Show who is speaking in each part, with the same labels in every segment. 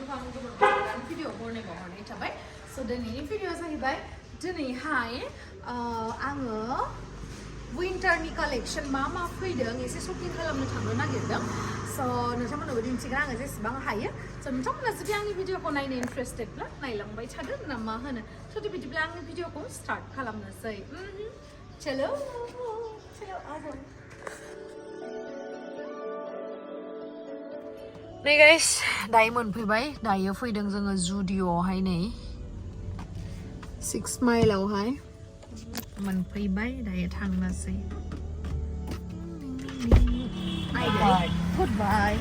Speaker 1: Video बनायबावनाय थाबाय स' दिनैनि भिडिअ जाहैबाय दिनैहाय आङो विन्टारनि कालेक्शन मा फैदों एसे शपिं खालामनो थांनो नागिरदों स' नोंथांमोननोबो दिन्थिगोन आङो जेसेबां हायो स' नोंथांमोना जुदि आंनि भिडिअखौ नायनो इन्टारेस्टेडब्ला नायलांबाय थादो ना मा होनो स' बिदिब्ला आंनि भिडिअखौ स्टार्ट खालामनोसै चलो आजाओ नै गाइस दायो मोनफैबाय दायो फैदों जोङो जुडिअ'आवहाय नै 6 माइलावहाय मोनफैबाय दायो थांनोसै Goodbye.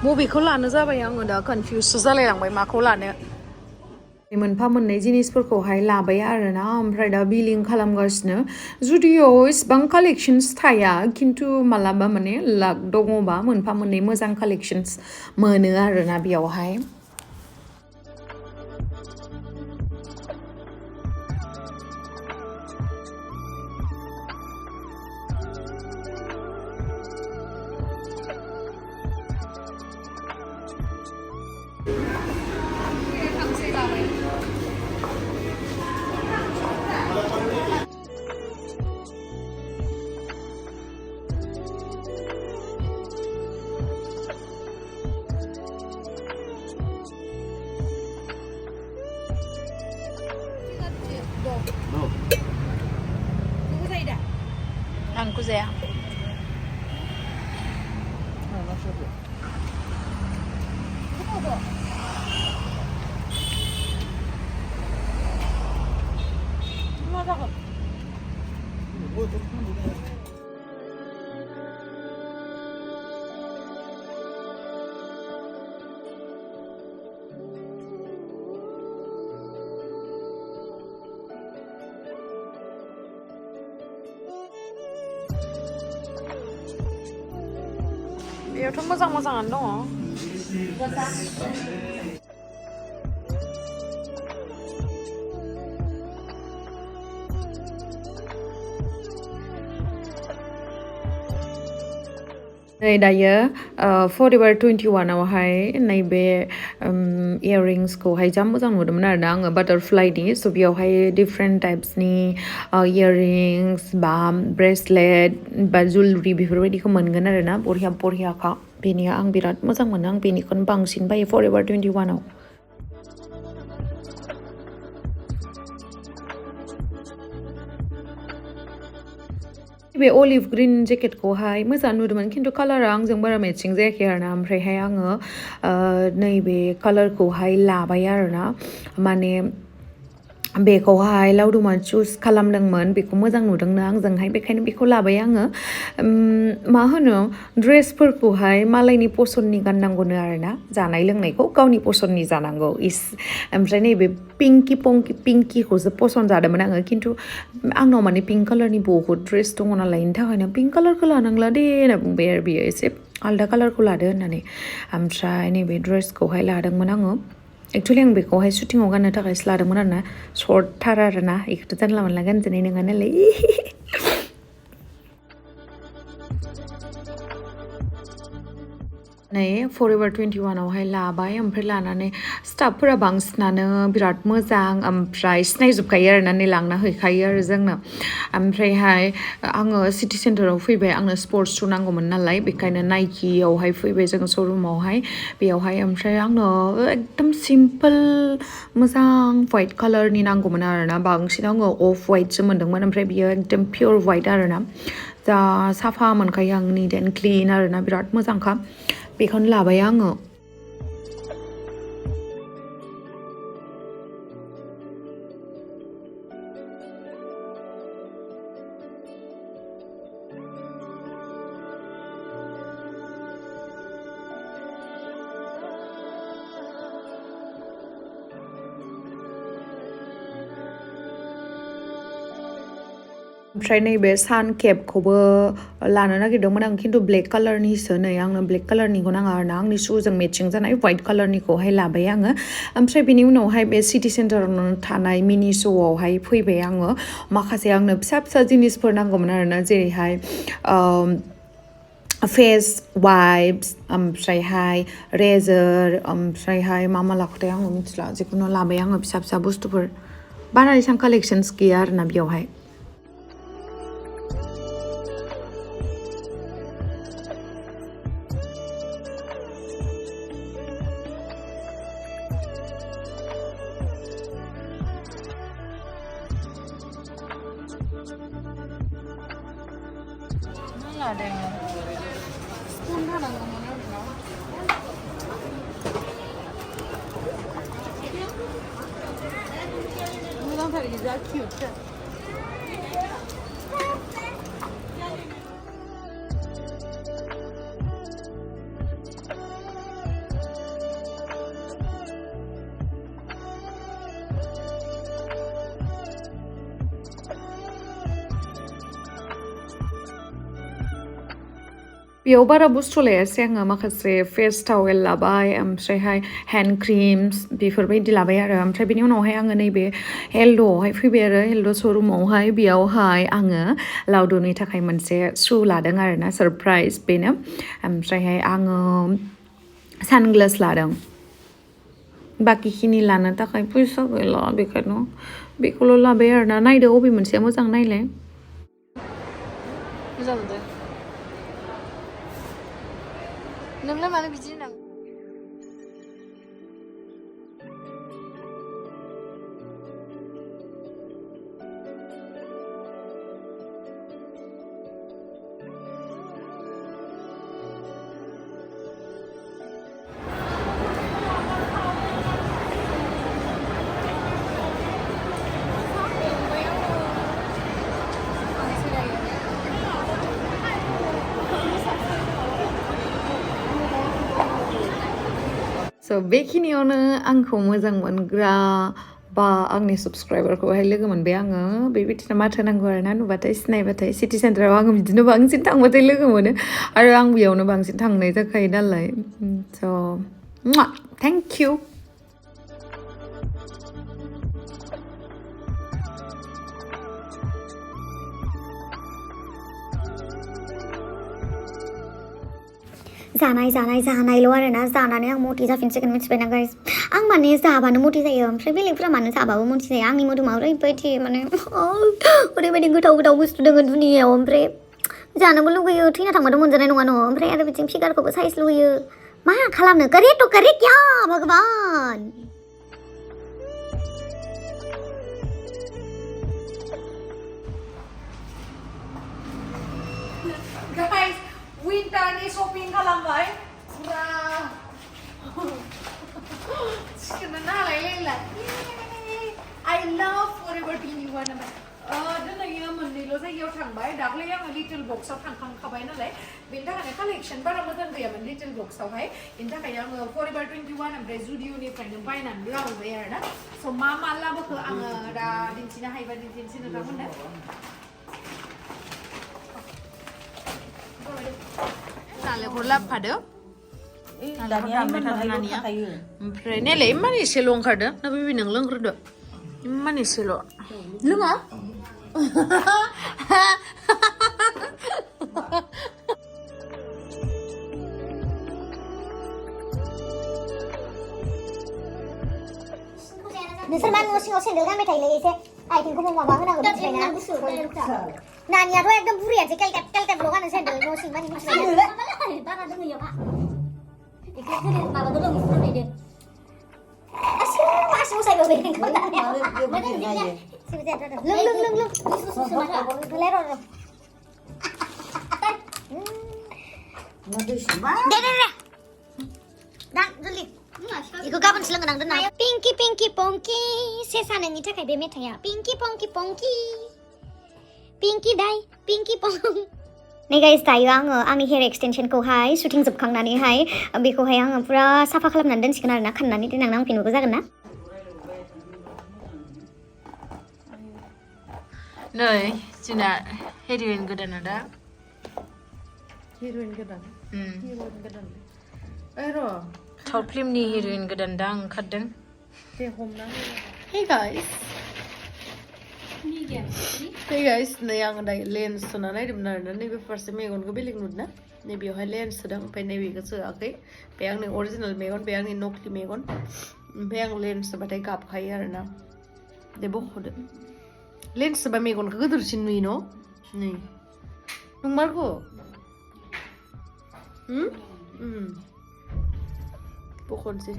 Speaker 1: मबेखौ लानो जाबाय आङो दा कनफ्यूज जालायलांबाय माखौ लानो मोनफा मोननै जिनिसफोरखौहाय लाबाय आरोना ओमफ्राय दा बिलिं खालामगासिनो जुडिअ'आव इसिबां कालेक्शन्स थाया खिन्थु मालाबा माने लाक दङबा मोनफा मोननै मोजां कालेक्शन्स मोनो आरोना बेयावहाय Angku saya. बेयावथ' मोजां-मोजाङानो दङ नै दायो फरेभार 21आवहाय नैबे इयाररिंसखौहाय जा मोजां नुदोंमोन आरोना आङो बाटारफ्लाइनि स' बेयावहाय डिफरेन्ट टाइप्सनि इयाररिंस बा ब्रेसलेट बा जुवेलरि बेफोरबायदिखौ मोनगोन आरोना बरियाखा बेनिया आं बिराद मोजां मोनो आं बेनिखौनो बांसिन बायो फरेभार 21आव बे अलिभ ग्रीन जेकेटखौहाय मोजां नुदोंमोन खिन्थु कालारा आंजों बारा मेचिं जायाखै आरोना ओमफ्रायहाय आङो नैबे कालारखौहाय लाबाय आरोना माने
Speaker 2: बेखौहाय लावदुमा चुज खालामदोंमोन बेखौ मोजां नुदोंनो आंजोंहाय बेखायनो बेखौ लाबाय आङो मा होनो ड्रेसफोरखौहाय मालायनि पसन्दनि गाननांगौनो आरोना जानाय लोंनायखौ गावनि पसन्दनि जानांगौ ओमफ्राय नैबे पिंकिखौसो पसन्द जादोंमोन आङो खिन्थु आंनाव माने पिंक कालारनि बहुद ड्रेस दङ नालाय बेनि थाखायनो पिंक कालारखौ लानांला दे होनना बुंबाय आरो बियो एसे आलदा कालारखौ लादो होननानै ओमफ्राय नैबे ड्रेसखौहाय लादोंमोन आङो एक्सुवेलि आं बेखौहाय शुटिङाव गाननो थाखायसो लादोंमोन आरोना सर्टथार आरोना बेखौथ' जानला मोनला गानजानाय नङा नालाय फरएभार 21आवहाय लाबाय ओमफ्राय लानानै स्टाफफोरा बांसिनानो बिराद मोजां ओमफ्राय सिनायजोबखायो आरोना नै लांना हैखायो आरो जोंनो ओमफ्रायहाय आङो सिटि सेन्टाराव फैबाय आंनो स्पर्ट्स शु नांगौमोन नालाय बेखायनो नाइकियावहाय फैबाय जों श'रुमावहाय बेयावहाय ओमफ्राय आंनो एकदम सिम्पोल मोजां वाइट कालारनि नांगौमोन आरोना बांसिन आङो अफ वाइटसो मोन्दोंमोन ओमफ्राय बियो एकदम पियर वाइट आरोना जा साफा मोनखायो आं निट एन्ड क्लिन आरोना बिराद मोजांखा बेखौनो लाबाय आङो ओमफ्राय नैबे सान केपखौबो लानो नागिरदोंमोन आं खिन्थु ब्लेक कालारनिसो नै आंनो ब्लेक कालारनिखौ नाङा आरोना आंनि शुजों मेचिं जानाय वाइट कालारनिखौहाय लाबाय आङो ओमफ्राय बेनि उनावहाय बे सिटि सेन्टारावनो थानाय मिनि श'आवहाय फैबाय आङो माखासे आंनो फिसा फिसा जिनिसफोर नांगौमोन आरोना जेरैहाय फेस वाइप्स ओमफ्रायहाय रेजर ओमफ्रायहाय मा लाखोथाय आङो मिथिला जिखुनु लाबाय आङो फिसा फिसा बुस्थुफोर बारा एसेबां कालेक्सन्स गैया आरोना बेयावहाय बेयाव बारा बुस्थु लायासै आङो माखासे फेस टावेल लाबाय ओमफ्रायहाय हेन्ड क्रिम्स बेफोरबायदि लाबाय आरो ओमफ्राय बेनि उनावहाय आङो नैबे हेल्डआवहाय फैबाय आरो हेल्ड श'रुमावहाय बेयावहाय आङो लावदुमनि थाखाय मोनसे शु लादों आरोना सारप्राइज बेनो ओमफ्रायहाय आङो सानग्लास लादों बाखिखिनि लानो थाखाय फैसा गैला बेखायनो बेखौल' लाबाय आरोना नायदो अबे मोनसेया मोजां नायलाय मोजां मोनदों नोंलाय मानो बिदि होनांगौ So बेखिनियावनो आंखौ मोजां मोनग्रा बा आंनि साबस्क्राइबारखौहाय लोगो मोनबाय आङो बेबायदिनो माथो नांगौ आरोना नुबाथाय सिनायबाथाय सिटि सेन्टाराव आङो बिदिनो बांसिन थांबाथाय लोगो मोनो आरो आं बेयावनो बांसिन थांनाय जाखायो नालाय स' थेंक इउ
Speaker 3: जानायल' आरोना जानानै आं मटि जाफिनसिगोन मिथिबायना गाइस आं माने जाबानो मटि जायो ओमफ्राय बेलेगफोरा मानो जाबाबो मटि जाया आंनि मोदोमाव ओरैबायदि माने ओरैबायदि गोथाव बुस्थु दङ दुनियायाव ओमफ्राय जानोबो लुगैयो थैना थांबाथ' मोनजानाय नङा न' ओमफ्राय आरो बिथिं फिगारखौबो साइज लुगैयो मा खालामनो करे तो करे क्या भगवान
Speaker 1: Guys, winterनि shopping खालामबाय पुरा चिकेन हालायलायला I love थांबाय दाख्लै आङो लिटिल बक्सआव थांखांखाबाय नालाय बेनि थाखायनो कालेक्शन बारा मोजां गैयामोन लिटिल बक्सआवहाय बेनि थाखायनो आङो फरएभार 21 ओमफ्राय जुडिअनिफ्रायनो बायनानै लाबोबाय आरोना स' मा लाबोखो आङो दा दिन्थिनो हायोबा दिन्थिनोसै नोंथांमोननो नालेंखर लाबोफादो ओमफ्राय नायलाय इमान एसेल' ओंखारदों ना बेबि नों लोंग्रोदो इमान एसेल' लोङा
Speaker 3: नोंसोर मा न' सिङाव सेन्देल गानबाय थायोलै एसे आइथिंखौबो माबा होनांगौ मिथिबायना नानियाथ' एकदम बुरियासो केलकेटल' गानो सेन्देल न' सिं मानि मिथिबायना बारा दङ इयावहा बेखौ गोदो माबाखौ लोंफुरबायदो आसि मोसायबाय बेखौ इखौ गाबोनसो लोंगोन आं दोनना पिंकी पिंकी पंकी सेसा नोंनि थाखाय बे मेथाइया पिंकी पंकी पंकी पिंकी दाइ पिंकी पं नै गाइस दायो आङो आंनि हेयार एक्सटेनसनखौहाय शुटिं जोबखांनानैहाय बेखौहाय आङो पुरा साफा खालामनानै दोनसिगोन आरोना खाननानै देनां नांफिननोबो जागोन ना
Speaker 2: नै जोंना हेर'इन गोदाना दा
Speaker 1: हिर'इन गोदान र'
Speaker 2: साउथ फिल्मनि हिर'इन गोदान दा ओंखारदों
Speaker 1: दे हमना
Speaker 2: Hey guys
Speaker 1: Hey guys नै आङो दायो लेन्स सोना नायदोंमोन आरोना नैबे फारसे मेगनखौ बेलेग नुदोंना नैबेयावहाय लेन्स सोदों ओमफ्राय नैबेखौ सोआखै बे आंनि अरिजिनेल मेगन बे आंनि नकलि मेगन ओमफ्राय आं लेन्स सोबाथाय गाबखायो आरोना दे बख'दो लेन्स सोबा मेगनखौ गोदोरसिन नुयो न' नै नंमारगौ बख'नोसै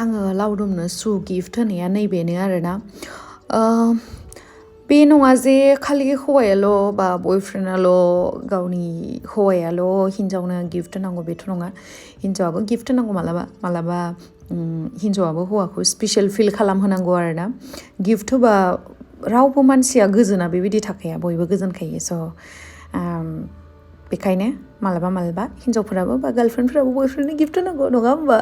Speaker 2: आङो लावदुमनो सु गिफ्ट होनाया नैबेनो आरोना बे नङा जे खालि हौवायाल' बा बयफ्रेन्डआल' गावनि हौवायाल' हिन्जावनो गिफ्ट होनांगौ बेथ' नङा हिन्जावाबो गिफ्ट होनांगौ मालाबा हिन्जावाबो हौवाखौ स्पेसियेल फिल खालामहोनांगौ आरोना गिफ्ट होबा रावबो मानसिया गोजोना बेबायदि थाखाया बयबो गोजोनखायो स' बेखायनो मालाबा हिन्जावफोराबो बा गार्लफ्रेन्डफोराबो बयफ्रेन्डनो गिफ्ट होनांगौ नङा होमबा